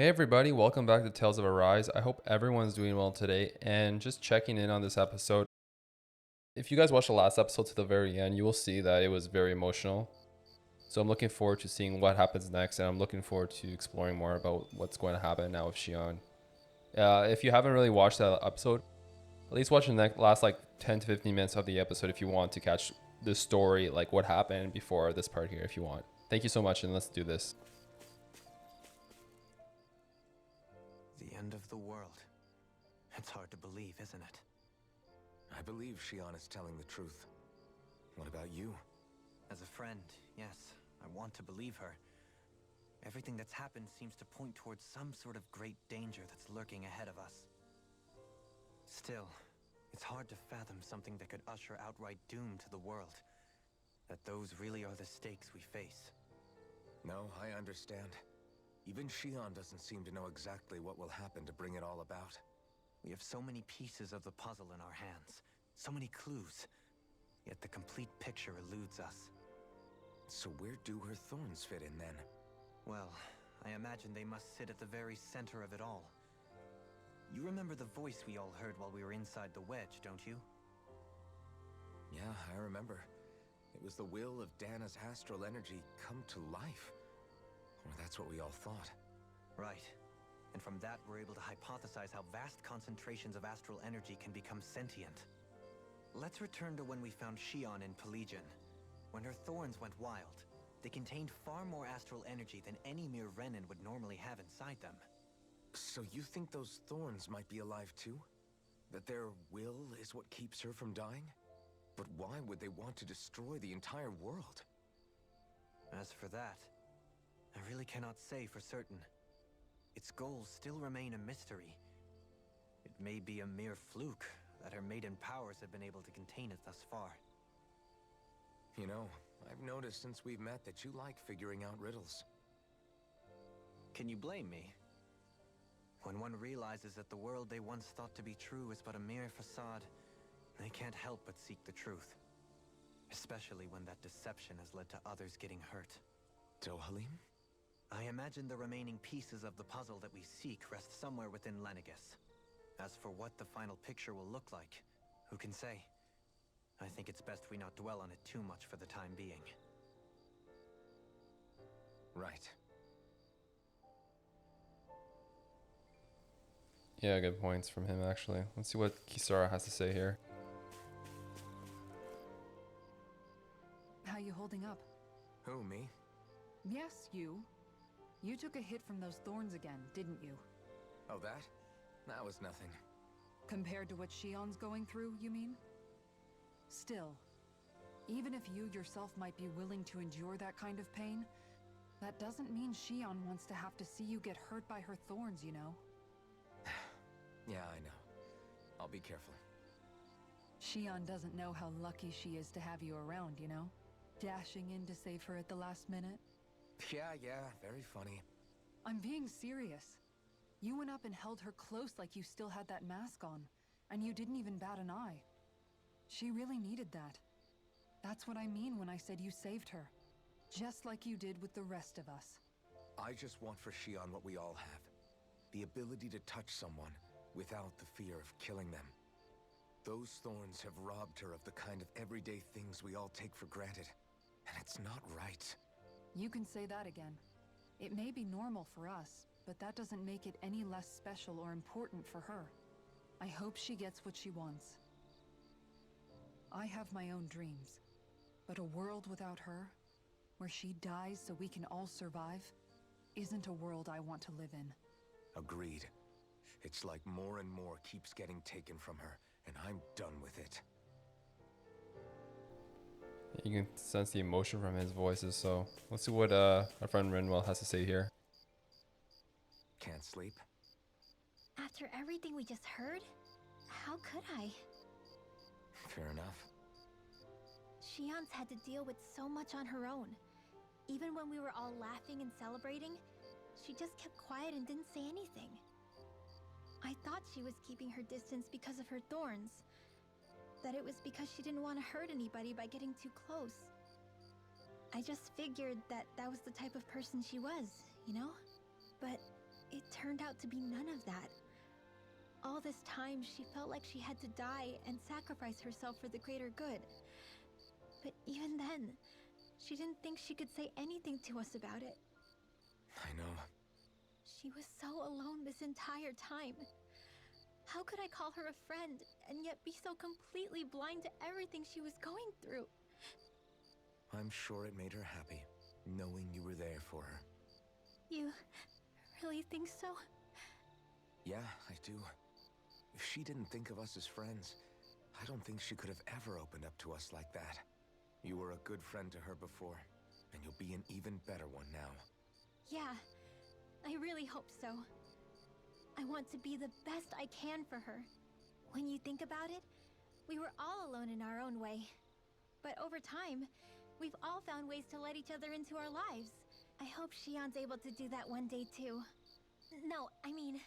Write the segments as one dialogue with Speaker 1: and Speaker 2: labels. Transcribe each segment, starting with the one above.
Speaker 1: Hey everybody, welcome back to Tales of Arise. I hope everyone's doing well today and just checking in on this episode. If you guys watched the last episode to the very end, you will see that it was very emotional. So I'm looking forward to seeing what happens next, and I'm looking forward to exploring more about what's going to happen now with Shionne. If you haven't really watched that episode, at least watch the last like 10 to 15 minutes of the episode if you want to catch the story, like what happened before this part here if you want. Thank you so much, and let's do this.
Speaker 2: The end of the world. It's hard to believe, isn't it?
Speaker 3: I believe Shionne is telling the truth. What about you?
Speaker 2: As a friend, yes, I want to believe her. Everything that's happened seems to point towards some sort of great danger that's lurking ahead of us. Still, it's hard to fathom something that could usher outright doom to the world. That those really are the stakes we face.
Speaker 3: No, I understand. Even Shionne doesn't seem to know exactly what will happen to bring it all about.
Speaker 2: We have so many pieces of the puzzle in our hands, so many clues, yet the complete picture eludes us.
Speaker 3: So where do her thorns fit in then?
Speaker 2: Well, I imagine they must sit at the very center of it all. You remember the voice we all heard while we were inside the wedge, don't you?
Speaker 3: Yeah, I remember. It was the will of Dahna's astral energy come to life. Or that's what we all thought.
Speaker 2: Right. And from that, we're able to hypothesize how vast concentrations of astral energy can become sentient. Let's return to when we found Shionne in Pelagian. When her thorns went wild, they contained far more astral energy than any mere Renin would normally have inside them.
Speaker 3: So you think those thorns might be alive too? That their will is what keeps her from dying? But why would they want to destroy the entire world?
Speaker 2: As for that, I really cannot say for certain. Its goals still remain a mystery. It may be a mere fluke that her maiden powers have been able to contain it thus far.
Speaker 3: You know, I've noticed since we've met that you like figuring out riddles.
Speaker 2: Can you blame me? When one realizes that the world they once thought to be true is but a mere facade, they can't help but seek the truth. Especially when that deception has led to others getting hurt.
Speaker 3: Dohalim?
Speaker 2: I imagine the remaining pieces of the puzzle that we seek rest somewhere within Lenegus. As for what the final picture will look like, who can say? I think it's best we not dwell on it too much for the time being.
Speaker 3: Right.
Speaker 1: Yeah, good points from him actually. Let's see what Kisara has to say here.
Speaker 4: How you holding up?
Speaker 3: Who, me?
Speaker 4: Yes, you. You took a hit from those thorns again, didn't you?
Speaker 3: Oh, that? That was nothing.
Speaker 4: Compared to what Shionne's going through, you mean? Still, even if you yourself might be willing to endure that kind of pain, that doesn't mean Shionne wants to have to see you get hurt by her thorns, you know?
Speaker 3: Yeah, I know. I'll be careful.
Speaker 4: Shionne doesn't know how lucky she is to have you around, you know? Dashing in to save her at the last minute.
Speaker 3: Yeah, very funny.
Speaker 4: I'm being serious. You went up and held her close like you still had that mask on, and you didn't even bat an eye. She really needed that. That's what I mean when I said you saved her. Just like you did with the rest of us.
Speaker 3: I just want for Shionne what we all have. The ability to touch someone without the fear of killing them. Those thorns have robbed her of the kind of everyday things we all take for granted. And it's not right.
Speaker 4: You can say that again. It may be normal for us, but that doesn't make it any less special or important for her. I hope she gets what she wants. I have my own dreams, but a world without her, where she dies so we can all survive, isn't a world I want to live in.
Speaker 3: Agreed. It's like more and more keeps getting taken from her, and I'm done with it.
Speaker 1: You can sense the emotion from his voices, so let's see what our friend Rinwell has to say here.
Speaker 3: Can't sleep?
Speaker 5: After everything we just heard, how could I?
Speaker 3: Fair enough.
Speaker 5: Shionne's had to deal with so much on her own. Even when we were all laughing and celebrating, she just kept quiet and didn't say anything. I thought she was keeping her distance because of her thorns. That it was because she didn't want to hurt anybody by getting too close. I just figured that that was the type of person she was, you know? But it turned out to be none of that. All this time, she felt like she had to die and sacrifice herself for the greater good. But even then, she didn't think she could say anything to us about it.
Speaker 3: I know.
Speaker 5: She was so alone this entire time. How could I call her a friend and yet be so completely blind to everything she was going through?
Speaker 3: I'm sure it made her happy, knowing you were there for her.
Speaker 5: You really think so?
Speaker 3: Yeah, I do. If she didn't think of us as friends, I don't think she could have ever opened up to us like that. You were a good friend to her before, and you'll be an even better one now.
Speaker 5: Yeah, I really hope so. I want to be the best I can for her. When you think about it, we were all alone in our own way. But over time, we've all found ways to let each other into our lives. I hope Shionne's able to do that one day too. No, I mean,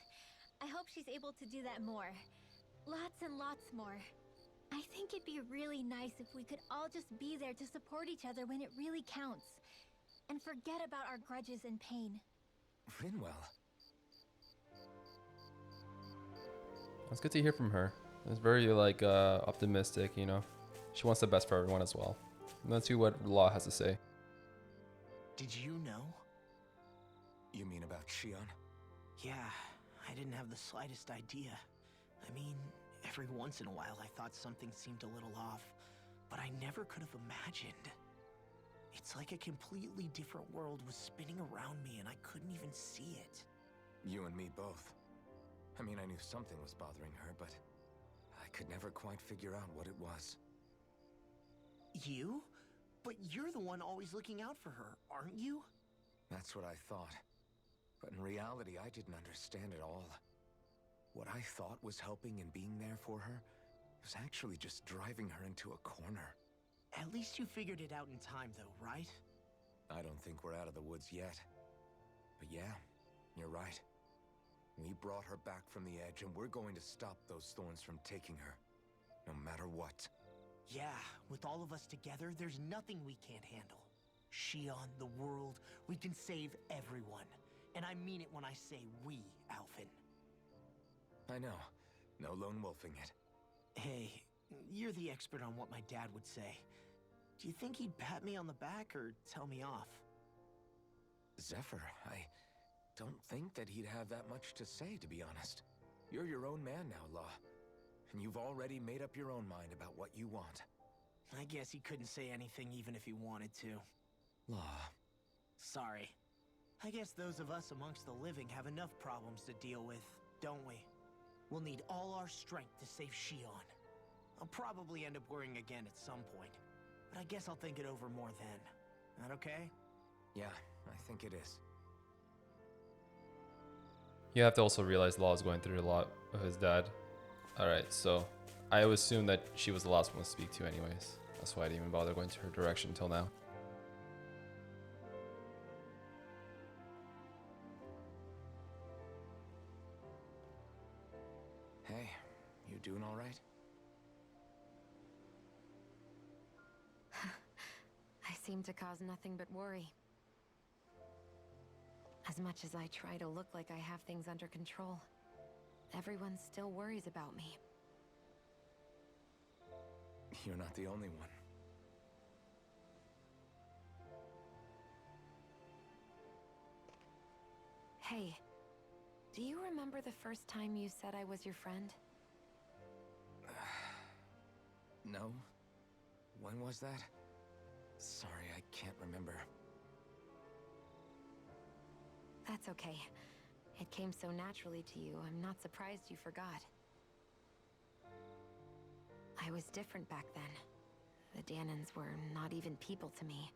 Speaker 5: I hope she's able to do that more. Lots and lots more. I think it'd be really nice if we could all just be there to support each other when it really counts. And forget about our grudges and pain.
Speaker 3: Rinwell.
Speaker 1: It's good to hear from her. It's very like optimistic, you know. She wants the best for everyone as well. And let's see what Law has to say.
Speaker 6: Did you know?
Speaker 3: You mean about Shionne?
Speaker 6: Yeah, I didn't have the slightest idea. I mean, every once in a while I thought something seemed a little off, but I never could have imagined. It's like a completely different world was spinning around me and I couldn't even see it.
Speaker 3: You and me both. I mean, I knew something was bothering her, but I could never quite figure out what it was.
Speaker 6: You? But you're the one always looking out for her, aren't you?
Speaker 3: That's what I thought. But in reality, I didn't understand it all. What I thought was helping and being there for her was actually just driving her into a corner.
Speaker 6: At least you figured it out in time though, right?
Speaker 3: I don't think we're out of the woods yet. But yeah, you're right. We brought her back from the edge, and we're going to stop those thorns from taking her, no matter what.
Speaker 6: Yeah, with all of us together, there's nothing we can't handle. Shionne, the world, we can save everyone. And I mean it when I say we, Alphen.
Speaker 3: I know. No lone wolfing it.
Speaker 6: Hey, you're the expert on what my dad would say. Do you think he'd pat me on the back or tell me off?
Speaker 3: Zephyr, I don't think that he'd have that much to say, to be honest. You're your own man now, Law. And you've already made up your own mind about what you want.
Speaker 6: I guess he couldn't say anything even if he wanted to.
Speaker 3: Law.
Speaker 6: Sorry. I guess those of us amongst the living have enough problems to deal with, don't we? We'll need all our strength to save Shionne. I'll probably end up worrying again at some point, but I guess I'll think it over more then. That okay?
Speaker 3: Yeah, I think it is.
Speaker 1: You have to also realize Law is going through a lot with his dad. Alright, so I would assume that she was the last one to speak to anyways. That's why I didn't even bother going to her direction until now.
Speaker 3: Hey, you doing all right?
Speaker 7: I seem to cause nothing but worry. As much as I try to look like I have things under control, everyone still worries about me.
Speaker 3: You're not the only one.
Speaker 7: Hey, do you remember the first time you said I was your friend?
Speaker 3: No? When was that? Sorry, I can't remember.
Speaker 7: That's okay. It came so naturally to you, I'm not surprised you forgot. I was different back then. The Dahnans were not even people to me,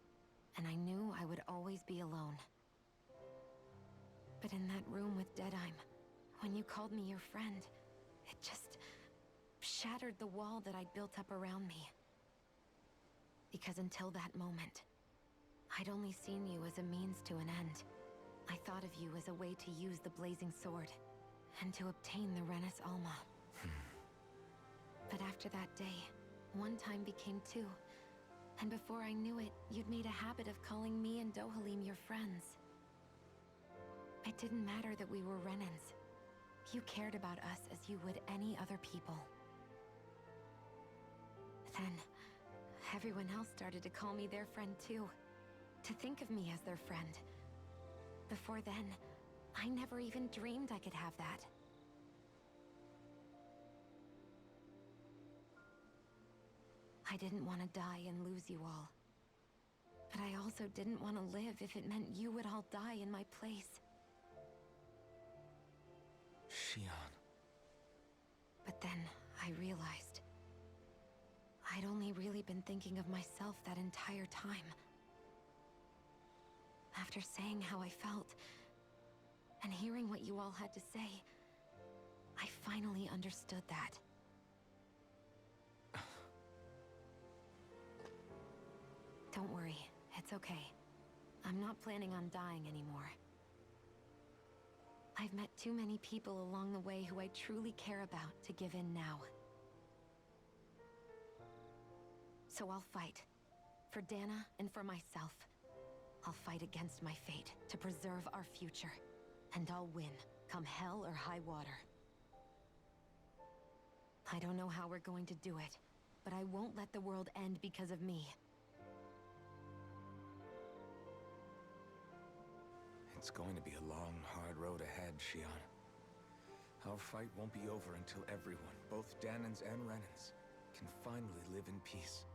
Speaker 7: and I knew I would always be alone. But in that room with Deadheim, when you called me your friend, it just shattered the wall that I'd built up around me. Because until that moment, I'd only seen you as a means to an end. I thought of you as a way to use the blazing sword, and to obtain the Renis Alma. But after that day, one time became two, and before I knew it, you'd made a habit of calling me and Dohalim your friends. It didn't matter that we were Renans. You cared about us as you would any other people. Then, everyone else started to call me their friend too. To think of me as their friend. Before then, I never even dreamed I could have that. I didn't want to die and lose you all. But I also didn't want to live if it meant you would all die in my place.
Speaker 3: Shionne.
Speaker 7: But then I realized I'd only really been thinking of myself that entire time. After saying how I felt, and hearing what you all had to say, I finally understood that. Don't worry, it's okay. I'm not planning on dying anymore. I've met too many people along the way who I truly care about to give in now. So I'll fight. For Dahna and for myself. I'll fight against my fate to preserve our future. And I'll win, come hell or high water. I don't know how we're going to do it, but I won't let the world end because of me.
Speaker 3: It's going to be a long, hard road ahead, Shionne. Our fight won't be over until everyone, both Dahnans and Renans, can finally live in peace.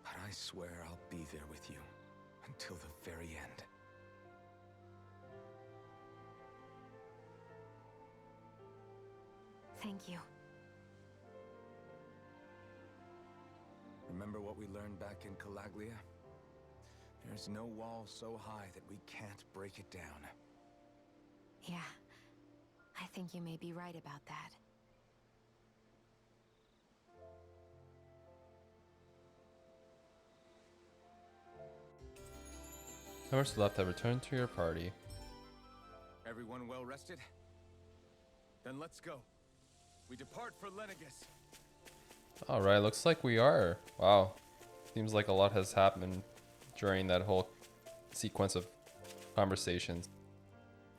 Speaker 3: But I swear I'll be there with you until the very end.
Speaker 7: Thank you.
Speaker 3: Remember what we learned back in Calaglia? There's no wall so high that we can't break it down.
Speaker 7: Yeah, I think you may be right about that.
Speaker 1: Members left have returned to your party.
Speaker 3: Everyone well rested? Then let's go. We depart for Lenegus.
Speaker 1: Alright, looks like we are. Wow. Seems like a lot has happened during that whole sequence of conversations.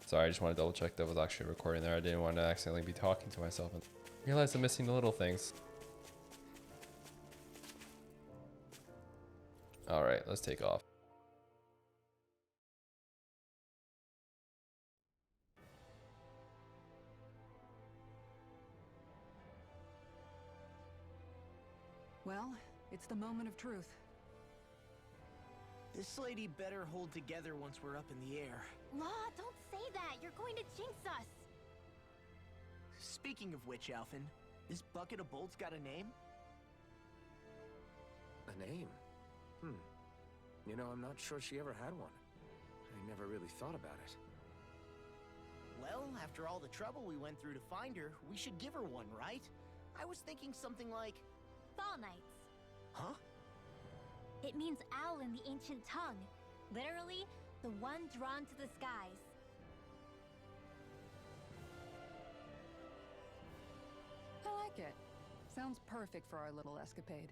Speaker 1: Sorry, I just want to double check that was actually recording there. I didn't want to accidentally be talking to myself and realize I'm missing the little things. Alright, let's take off.
Speaker 4: Well, it's the moment of truth.
Speaker 6: This lady better hold together once we're up in the air.
Speaker 5: Law, don't say that. You're going to jinx us.
Speaker 6: Speaking of which, Alphen, this bucket of bolts got a name?
Speaker 3: A name? You know, I'm not sure she ever had one. I never really thought about it.
Speaker 6: Well, after all the trouble we went through to find her, we should give her one, right? I was thinking something like...
Speaker 5: Fall Knights.
Speaker 6: Huh?
Speaker 5: It means owl in the ancient tongue. Literally, the one drawn to the skies.
Speaker 4: I like it. Sounds perfect for our little escapade.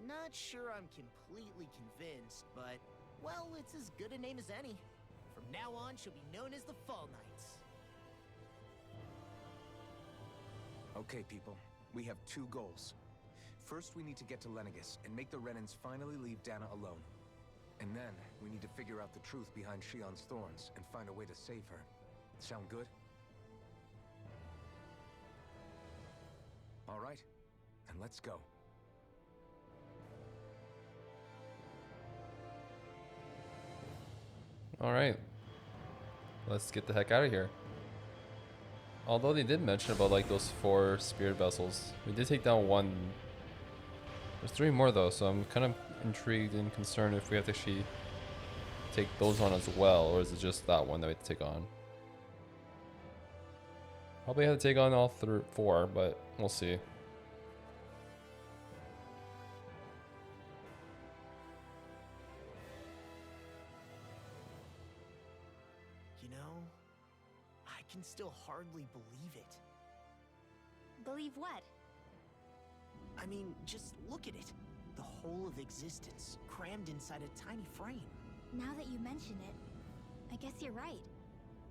Speaker 6: Not sure I'm completely convinced, but, well, it's as good a name as any. From now on, she'll be known as the Fall Knights.
Speaker 3: Okay, people. We have two goals. First, we need to get to Lenegus and make the Renans finally leave Dahna alone. And then, we need to figure out the truth behind Shionne's thorns and find a way to save her. Sound good? All right, then let's go.
Speaker 1: Alright. Let's get the heck out of here. Although they did mention about like those 4 spirit vessels. We did take down 1. There's 3 more though, so I'm kind of intrigued and concerned if we have to actually take those on as well, or is it just that one that we have to take on? Probably have to take on all 4, but we'll see.
Speaker 6: You know, I can still hardly believe it.
Speaker 5: Believe what?
Speaker 6: I mean, just look at it. The whole of existence, crammed inside a tiny frame.
Speaker 5: Now that you mention it, I guess you're right.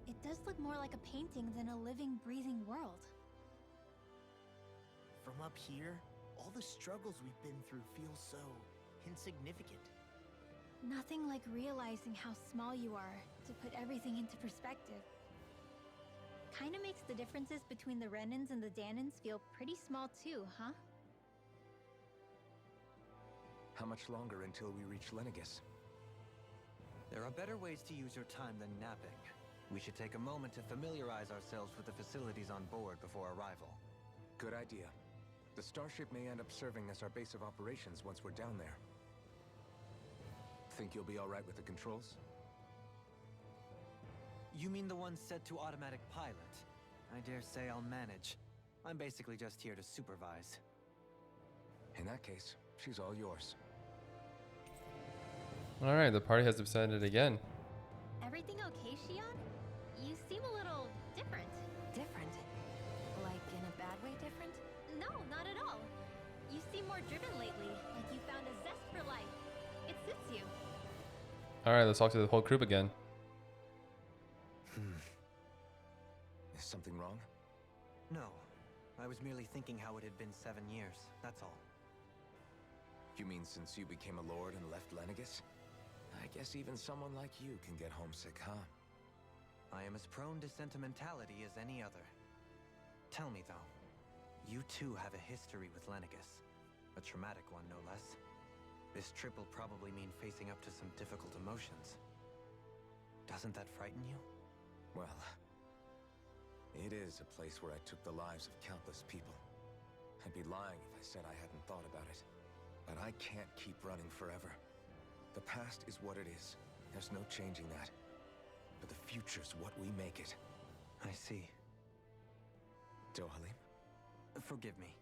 Speaker 5: It does look more like a painting than a living, breathing world.
Speaker 6: From up here, all the struggles we've been through feel so insignificant.
Speaker 5: Nothing like realizing how small you are to put everything into perspective. Kinda makes the differences between the Renans and the Dahnans feel pretty small too, huh?
Speaker 3: How much longer until we reach Lenegis?
Speaker 2: There are better ways to use your time than napping. We should take a moment to familiarize ourselves with the facilities on board before arrival.
Speaker 3: Good idea. The starship may end up serving as our base of operations once we're down there. Think you'll be all right with the controls?
Speaker 2: You mean the one set to automatic pilot? I dare say I'll manage. I'm basically just here to supervise.
Speaker 3: In that case, she's all yours.
Speaker 1: All right, the party has decided again.
Speaker 5: Everything okay, Shionne? You seem a little different.
Speaker 7: Different? Like in a bad way different?
Speaker 5: No, not at all. You seem more driven lately, like you found a zest for life. It suits you.
Speaker 1: All right, let's talk to the whole group again.
Speaker 3: Is something wrong?
Speaker 2: No. I was merely thinking how it had been 7 years, that's all.
Speaker 3: You mean since you became a lord and left Lenegis? I guess even someone like you can get homesick, huh?
Speaker 2: I am as prone to sentimentality as any other. Tell me though, you too have a history with Lenegis. A traumatic one, no less. This trip will probably mean facing up to some difficult emotions. Doesn't that frighten you?
Speaker 3: Well, it is a place where I took the lives of countless people. I'd be lying if I said I hadn't thought about it. But I can't keep running forever. The past is what it is. There's no changing that. But the future's what we make it.
Speaker 2: I see.
Speaker 3: Dohalim?
Speaker 2: Forgive me.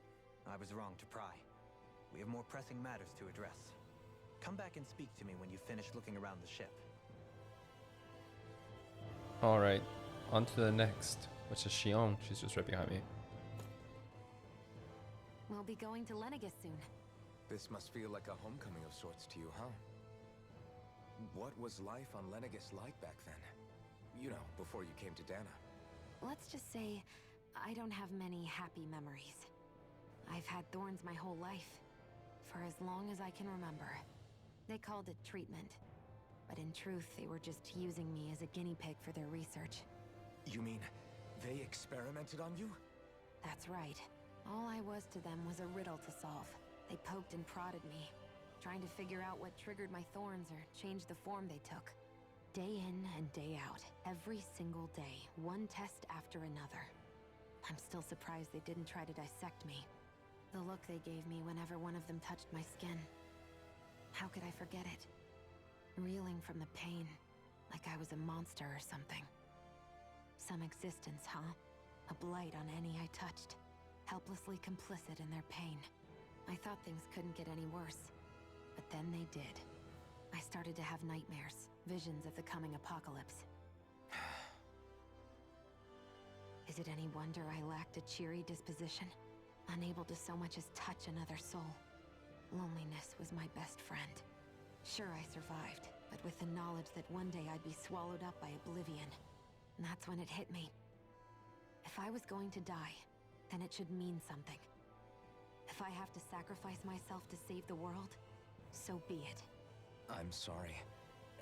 Speaker 2: I was wrong to pry. We have more pressing matters to address. Come back and speak to me when you've finished looking around the ship.
Speaker 1: All right, on to the next, which is Shionne. She's just right behind me.
Speaker 7: We'll be going to Lenegis soon.
Speaker 3: This must feel like a homecoming of sorts to you, huh? What was life on Lenegis like back then? You know, before you came to Dahna.
Speaker 7: Let's just say I don't have many happy memories. I've had thorns my whole life, for as long as I can remember. They called it treatment, but in truth, they were just using me as a guinea pig for their research.
Speaker 3: You mean they experimented on you?
Speaker 7: That's right. All I was to them was a riddle to solve. They poked and prodded me, trying to figure out what triggered my thorns or changed the form they took. Day in and day out, every single day, one test after another. I'm still surprised they didn't try to dissect me. The look they gave me whenever one of them touched my skin. How could I forget it? Reeling from the pain, like I was a monster or something. Some existence, huh? A blight on any I touched, helplessly complicit in their pain. I thought things couldn't get any worse, but then they did. I started to have nightmares, visions of the coming apocalypse. Is it any wonder I lacked a cheery disposition? Unable to so much as touch another soul. Loneliness was my best friend. Sure, I survived, but with the knowledge that one day I'd be swallowed up by oblivion. And that's when it hit me. If I was going to die, then it should mean something. If I have to sacrifice myself to save the world, so be it.
Speaker 3: I'm sorry.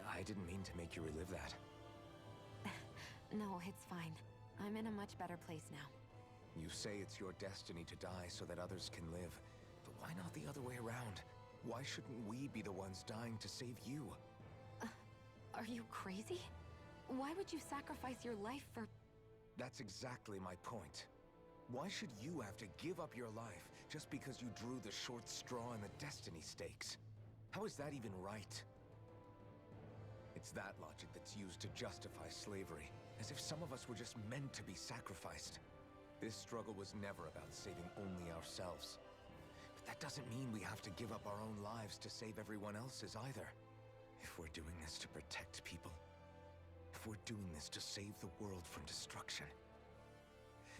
Speaker 3: I didn't mean to make you relive that.
Speaker 7: No, it's fine. I'm in a much better place now.
Speaker 3: You say it's your destiny to die so that others can live. But why not the other way around? Why shouldn't we be the ones dying to save you?
Speaker 7: Are you crazy? Why would you sacrifice your life for...
Speaker 3: That's exactly my point. Why should you have to give up your life just because you drew the short straw in the destiny stakes? How is that even right? It's that logic that's used to justify slavery, as if some of us were just meant to be sacrificed. This struggle was never about saving only ourselves. But that doesn't mean we have to give up our own lives to save everyone else's either. If we're doing this to protect people, if we're doing this to save the world from destruction,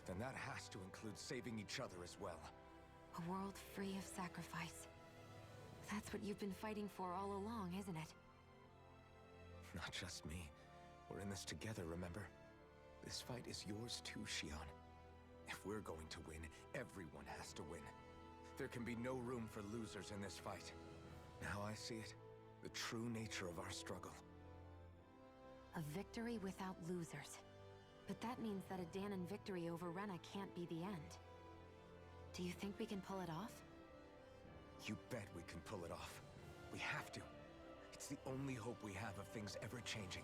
Speaker 3: then that has to include saving each other as well.
Speaker 7: A world free of sacrifice. That's what you've been fighting for all along, isn't it?
Speaker 3: Not just me. We're in this together, remember? This fight is yours too, Shionne. If we're going to win, everyone has to win. There can be no room for losers in this fight. Now I see it. The true nature of our struggle.
Speaker 7: A victory without losers. But that means that a Dahnan victory over Rena can't be the end. Do you think we can pull it off?
Speaker 3: You bet we can pull it off. We have to. It's the only hope we have of things ever changing.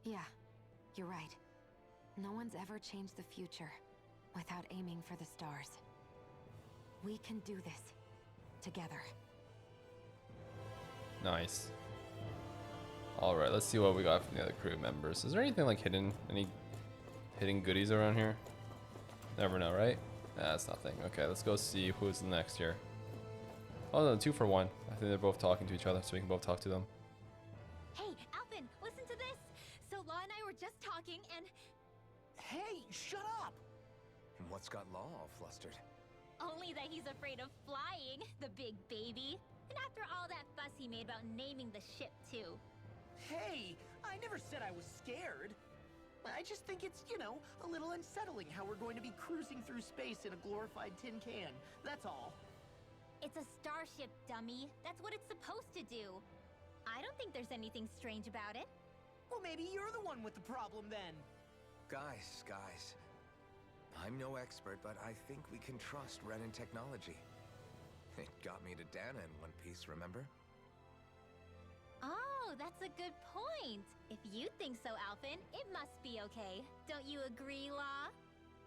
Speaker 7: Yeah, you're right. No one's ever changed the future without aiming for the stars. We can do this together.
Speaker 1: Nice. Alright, let's see what we got from the other crew members. Is there anything like hidden? Any hidden goodies around here? Never know, right? That's nothing. Okay, let's go see who's next here. Oh no, 2 for 1. I think they're both talking to each other, so we can both talk to them.
Speaker 5: Hey, Alphen, listen to this! So Law and I were just talking and...
Speaker 6: Hey, shut up!
Speaker 3: And what's got Law all flustered?
Speaker 5: Only that he's afraid of flying, the big baby. And after all that fuss he made about naming the ship, too.
Speaker 6: Hey, I never said I was scared. I just think it's, you know, a little unsettling how we're going to be cruising through space in a glorified tin can. That's all.
Speaker 5: It's a starship, dummy. That's what it's supposed to do. I don't think there's anything strange about it.
Speaker 6: Well, maybe you're the one with the problem then.
Speaker 3: Guys. I'm no expert, but I think we can trust Renan technology. It got me to Dahna in one piece, remember?
Speaker 5: Oh, that's a good point. If you think so, Alphen, it must be okay. Don't you agree, Law?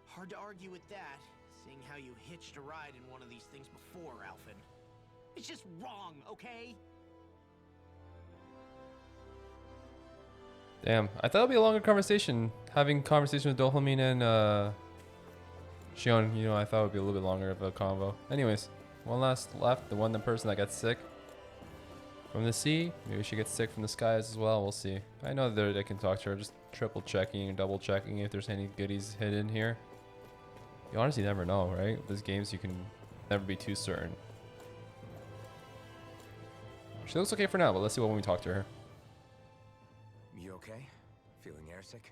Speaker 6: Hard to argue with that, seeing how you hitched a ride in one of these things before, Alphen. It's just wrong, okay?
Speaker 1: Damn, I thought it'd be a longer conversation. Having conversation with Dahna and Shionne, you know, I thought it would be a little bit longer of a convo. Anyways, one last left, the person that got sick from the sea. Maybe she gets sick from the skies as well. We'll see. I know that they can talk to her, just triple checking and double checking if there's any goodies hidden here. You honestly never know, right? With these games, you can never be too certain. She looks okay for now, but let's see when we talk to her.
Speaker 3: You okay? Feeling airsick?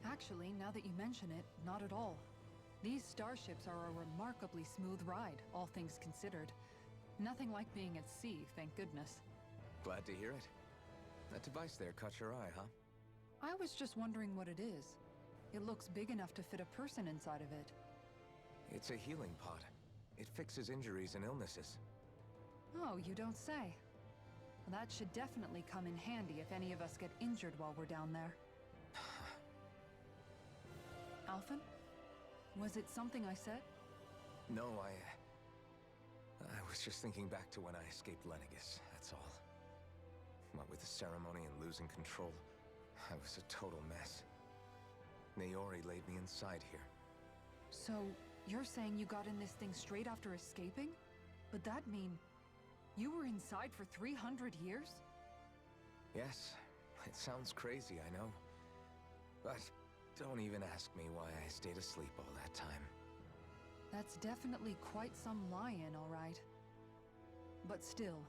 Speaker 4: Actually, now that you mention it, not at all. These starships are a remarkably smooth ride, all things considered. Nothing like being at sea, thank goodness.
Speaker 3: Glad to hear it. That device there caught your eye, huh?
Speaker 4: I was just wondering what it is. It looks big enough to fit a person inside of it.
Speaker 3: It's a healing pod. It fixes injuries and illnesses.
Speaker 4: Oh, you don't say. Well, that should definitely come in handy if any of us get injured while we're down there. Alphen? Was it something I said?
Speaker 3: No, I was just thinking back to when I escaped Lennigus, that's all. What with the ceremony and losing control, I was a total mess. Naori laid me inside here.
Speaker 4: So, you're saying you got in this thing straight after escaping? But that'd mean you were inside for 300 years?
Speaker 3: Yes, it sounds crazy, I know. But don't even ask me why I stayed asleep all that time.
Speaker 4: That's definitely quite some lie-in, all right. But still,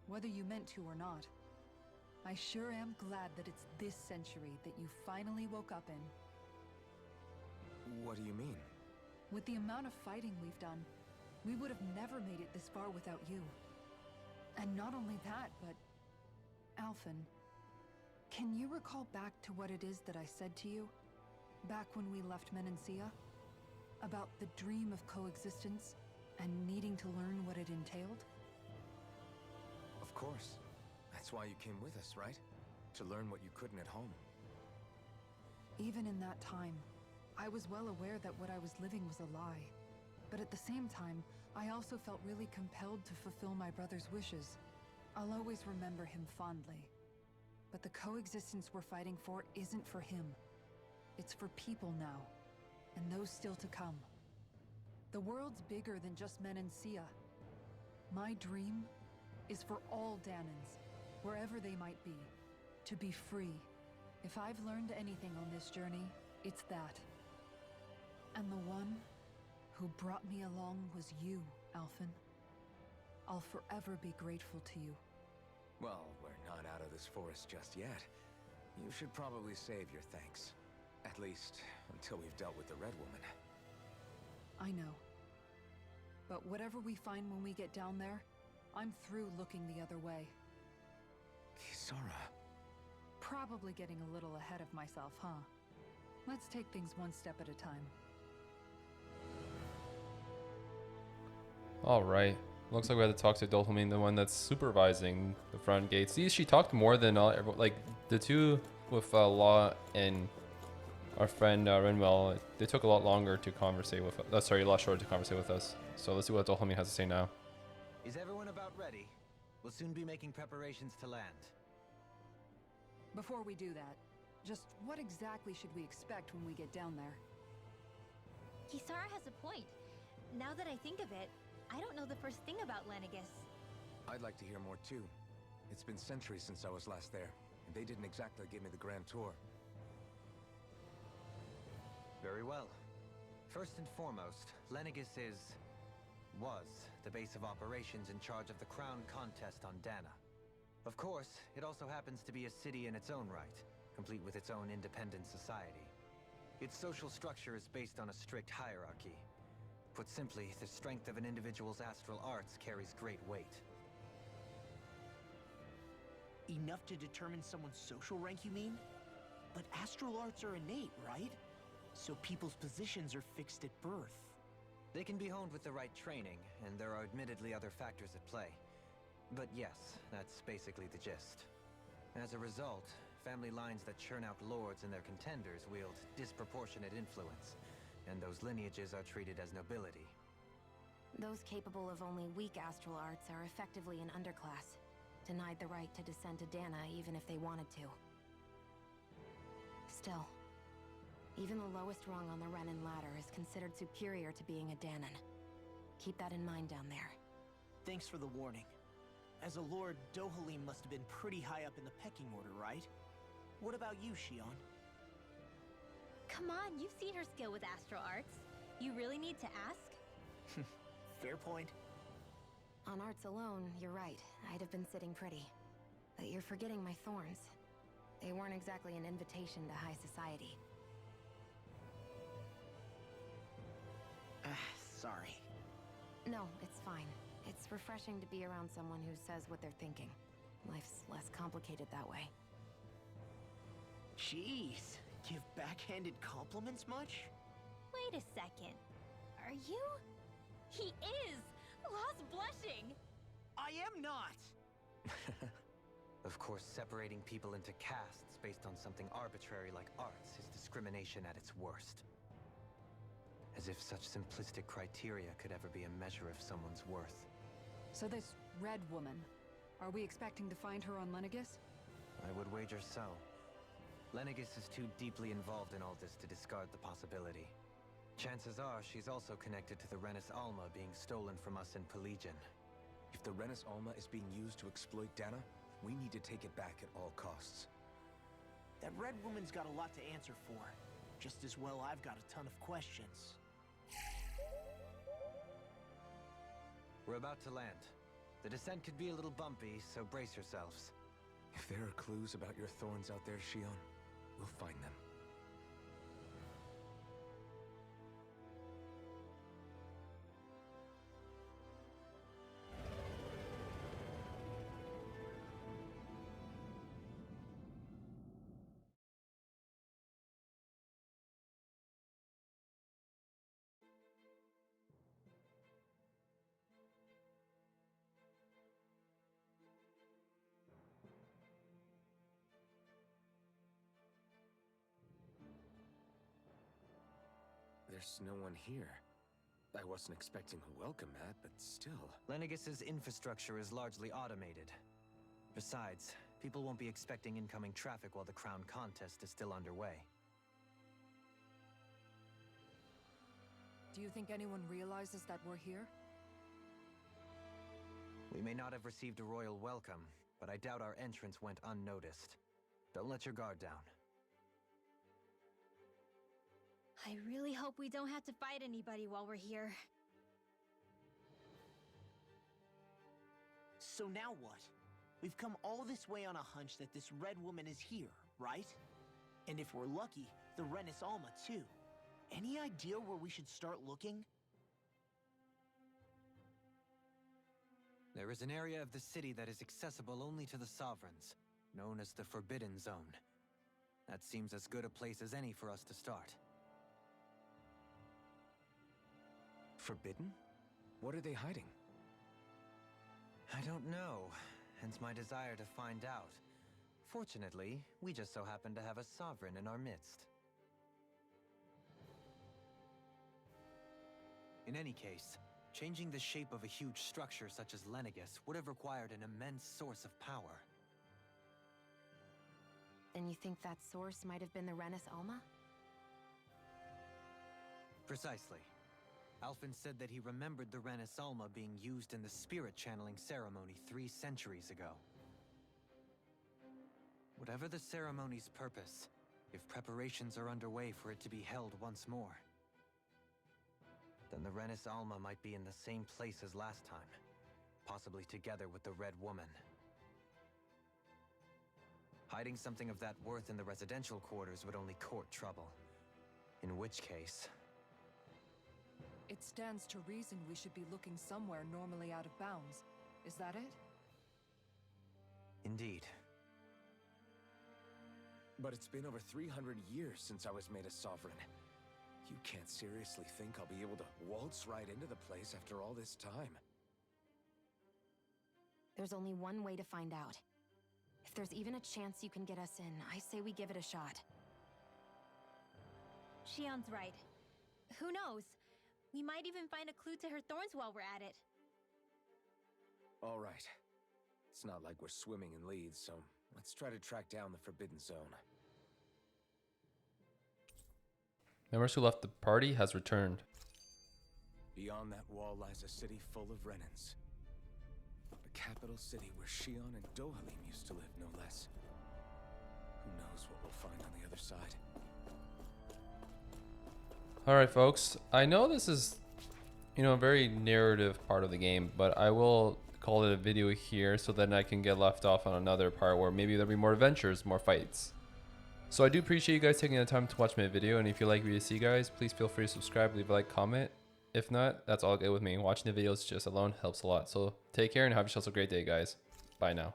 Speaker 4: whether you meant to or not, I sure am glad that it's this century that you finally woke up in.
Speaker 3: What do you mean?
Speaker 4: With the amount of fighting we've done, we would have never made it this far without you. And not only that, but... Alphen, can you recall back to what it is that I said to you? Back when we left Menancia? About the dream of coexistence and needing to learn what it entailed?
Speaker 3: Of course. That's why you came with us, right? To learn what you couldn't at home.
Speaker 4: Even in that time, I was well aware that what I was living was a lie. But at the same time, I also felt really compelled to fulfill my brother's wishes. I'll always remember him fondly. But the coexistence we're fighting for isn't for him. It's for people now, and those still to come. The world's bigger than just Menancia. My dream is for all Dahnans, wherever they might be, to be free. If I've learned anything on this journey, it's that. And the one who brought me along was you, Alphen. I'll forever be grateful to you.
Speaker 3: Well, we're not out of this forest just yet. You should probably save your thanks. At least, until we've dealt with the Red Woman.
Speaker 4: I know. But whatever we find when we get down there, I'm through looking the other way.
Speaker 3: Kisara.
Speaker 4: Probably getting a little ahead of myself, huh? Let's take things one step at a time.
Speaker 1: All right. Looks like we had to talk to Dothamine, the one that's supervising the front gate. See, she talked more than all, like the two with Law and our friend Renwell. They took a lot longer to conversate with. Sorry, a lot shorter to conversate with us. So let's see what Dothamine has to say now.
Speaker 2: Is everyone about ready? We'll soon be making preparations to land.
Speaker 4: Before we do that, just what exactly should we expect when we get down there?
Speaker 5: Kisara has a point. Now that I think of it, I don't know the first thing about Lenegis.
Speaker 3: I'd like to hear more too. It's been centuries since I was last there, and they didn't exactly give me the grand tour.
Speaker 2: Very well. First and foremost, Lenegis was the base of operations in charge of the crown contest on Dahna. Of course, it also happens to be a city in its own right, complete with its own independent society. Its social structure is based on a strict hierarchy. Put simply, the strength of an individual's astral arts carries great weight.
Speaker 6: Enough to determine someone's social rank, you mean? But astral arts are innate, right? So people's positions are fixed at birth.
Speaker 2: They can be honed with the right training, and there are admittedly other factors at play. But yes, that's basically the gist. As a result, family lines that churn out lords and their contenders wield disproportionate influence, and those lineages are treated as nobility.
Speaker 7: Those capable of only weak astral arts are effectively an underclass, denied the right to descend to Dahna even if they wanted to. Still, even the lowest rung on the Renan ladder is considered superior to being a Dahnan. Keep that in mind down there.
Speaker 6: Thanks for the warning. As a lord, Dohalim must have been pretty high up in the pecking order, right? What about you, Shionne?
Speaker 5: Come on, you've seen her skill with astral arts. You really need to ask?
Speaker 6: Fair point.
Speaker 7: On arts alone, you're right. I'd have been sitting pretty. But you're forgetting my thorns. They weren't exactly an invitation to high society.
Speaker 6: Sorry.
Speaker 7: No, it's fine. It's refreshing to be around someone who says what they're thinking. Life's less complicated that way.
Speaker 6: Jeez, give backhanded compliments much?
Speaker 5: Wait a second. Are you? He is! Law's blushing!
Speaker 6: I am not!
Speaker 2: Of course, separating people into castes based on something arbitrary like arts is discrimination at its worst. As if such simplistic criteria could ever be a measure of someone's worth.
Speaker 4: So this Red Woman, are we expecting to find her on Lenegis?
Speaker 2: I would wager so. Lenegis is too deeply involved in all this to discard the possibility. Chances are she's also connected to the Renis Alma being stolen from us in Pelegion.
Speaker 3: If the Renis Alma is being used to exploit Dahna, we need to take it back at all costs.
Speaker 6: That Red Woman's got a lot to answer for. Just as well I've got a ton of questions.
Speaker 2: We're about to land. The descent could be a little bumpy, so brace yourselves.
Speaker 3: If there are clues about your thorns out there, Shionne, we'll find them. There's no one here. I wasn't expecting a welcome mat, but still.
Speaker 2: Lenegis's infrastructure is largely automated. Besides, people won't be expecting incoming traffic while the crown contest is still underway.
Speaker 4: Do you think anyone realizes that we're here?
Speaker 2: We may not have received a royal welcome, but I doubt our entrance went unnoticed. Don't let your guard down.
Speaker 5: I really hope we don't have to fight anybody while we're here.
Speaker 6: So now what? We've come all this way on a hunch that this red woman is here, right? And if we're lucky, the Renis Alma too. Any idea where we should start looking?
Speaker 2: There is an area of the city that is accessible only to the Sovereigns, known as the Forbidden Zone. That seems as good a place as any for us to start.
Speaker 3: Forbidden? What are they hiding?
Speaker 2: I don't know, hence my desire to find out. Fortunately, we just so happen to have a Sovereign in our midst. In any case, changing the shape of a huge structure such as Lenegus would have required an immense source of power.
Speaker 7: Then you think that source might have been the Renis Alma?
Speaker 2: Precisely. Alphen said that he remembered the Renis Alma being used in the spirit channeling ceremony 3 centuries ago. Whatever the ceremony's purpose, if preparations are underway for it to be held once more, then the Renis Alma might be in the same place as last time, possibly together with the Red Woman. Hiding something of that worth in the residential quarters would only court trouble. In which case...
Speaker 4: It stands to reason we should be looking somewhere normally out of bounds. Is that it?
Speaker 2: Indeed.
Speaker 3: But it's been over 300 years since I was made a Sovereign. You can't seriously think I'll be able to waltz right into the place after all this time.
Speaker 7: There's only one way to find out. If there's even a chance you can get us in, I say we give it a shot.
Speaker 5: Shionne's right. Who knows? We might even find a clue to her thorns while we're at it.
Speaker 3: All right. It's not like we're swimming in leads, so let's try to track down the Forbidden Zone.
Speaker 1: Members who left the party has returned.
Speaker 3: Beyond that wall lies a city full of Renans. The capital city where Shionne and Dohalim used to live, no less. Who knows what we'll find on the other side.
Speaker 1: Alright folks, I know this is, a very narrative part of the game, but I will call it a video here so then I can get left off on another part where maybe there'll be more adventures, more fights. So I do appreciate you guys taking the time to watch my video, and if you like what you see guys, please feel free to subscribe, leave a like, comment. If not, that's all good with me. Watching the videos just alone helps a lot. So take care and have yourselves a great day guys. Bye now.